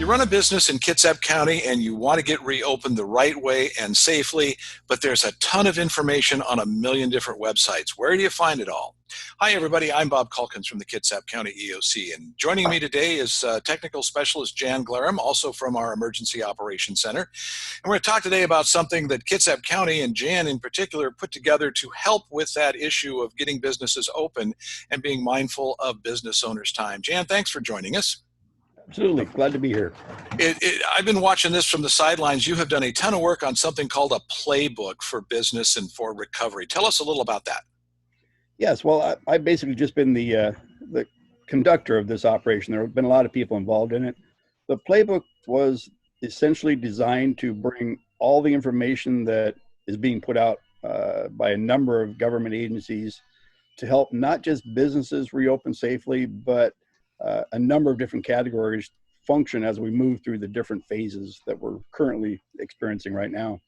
You run a business in Kitsap County and you want to get reopened the right way and safely, but there's a ton of information on a million different websites. Where do you find it all? Hi, everybody. I'm Bob Calkins from the Kitsap County EOC, and joining me today is Technical Specialist Jan Glarum, also from our Emergency Operations Center. And we're going to talk today about something that Kitsap County and Jan in particular put together to help with that issue of getting businesses open and being mindful of business owners' time. Jan, thanks for joining us. Absolutely. Glad to be here. I've been watching this from the sidelines. You have done a ton of work on something called a playbook for business and for recovery. Tell us a little about that. Yes. Well, I've basically just been the conductor of this operation. There have been a lot of people involved in it. The playbook was essentially designed to bring all the information that is being put out by a number of government agencies to help not just businesses reopen safely, but a number of different categories function as we move through the different phases that we're currently experiencing right now.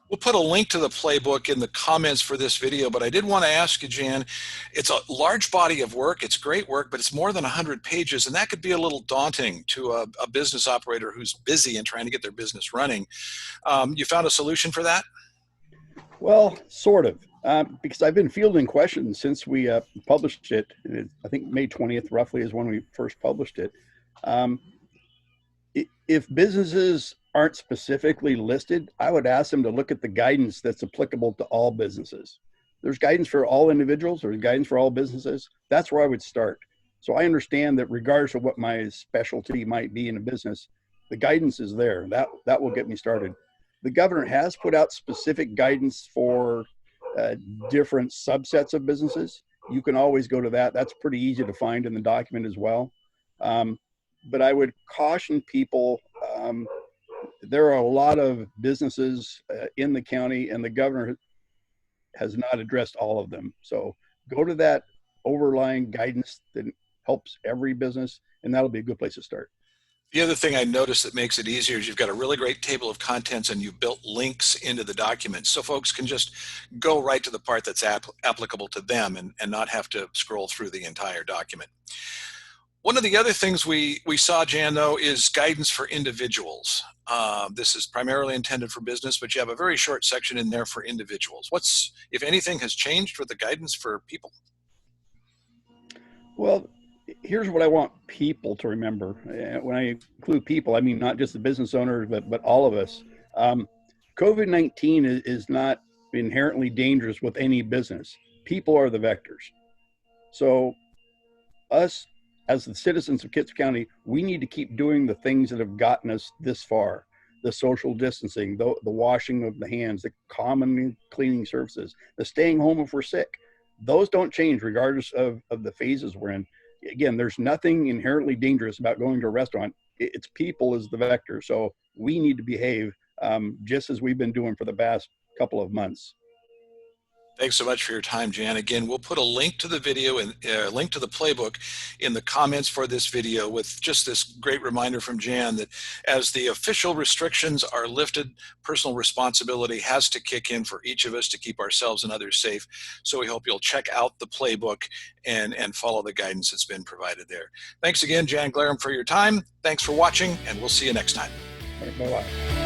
We'll put a link to the playbook in the comments for this video, but I did want to ask you, Jan, it's a large body of work, it's great work, but it's more than 100 pages, and that could be a little daunting to a business operator who's busy and trying to get their business running. You found a solution for that? Well, sort of. Because I've been fielding questions since we published it. I think May 20th roughly is when we first published it. If businesses aren't specifically listed, I would ask them to look at the guidance that's applicable to all businesses. There's guidance for all individuals, there's guidance for all businesses. That's where I would start. So I understand that regardless of what my specialty might be in a business, the guidance is there. That will get me started. The governor has put out specific guidance for different subsets of businesses. You can always go to that. That's pretty easy to find in the document as well. But I would caution people, there are a lot of businesses in the county, and the governor has not addressed all of them. So go to that overlying guidance that helps every business, and that'll be a good place to start. The other thing I noticed that makes it easier is you've got a really great table of contents and you've built links into the document so folks can just go right to the part that's applicable to them and not have to scroll through the entire document. One of the other things we saw, Jan, though, is guidance for individuals. This is primarily intended for business, but you have a very short section in there for individuals. What's, if anything, has changed with the guidance for people? Well, here's what I want people to remember. When I include people, I mean not just the business owners, but all of us. COVID-19 is not inherently dangerous with any business. People are the vectors. So us, as the citizens of Kitsap County, we need to keep doing the things that have gotten us this far. The social distancing, the washing of the hands, the common cleaning services, the staying home if we're sick. Those don't change regardless of the phases we're in. Again, there's nothing inherently dangerous about going to a restaurant. It's people as the vector. So we need to behave just as we've been doing for the past couple of months. Thanks so much for your time, Jan. Again, we'll put a link to the video and a link to the playbook in the comments for this video with just this great reminder from Jan that as the official restrictions are lifted, personal responsibility has to kick in for each of us to keep ourselves and others safe. So we hope you'll check out the playbook and follow the guidance that's been provided there. Thanks again, Jan Glarum, for your time. Thanks for watching, and we'll see you next time. All right, bye-bye.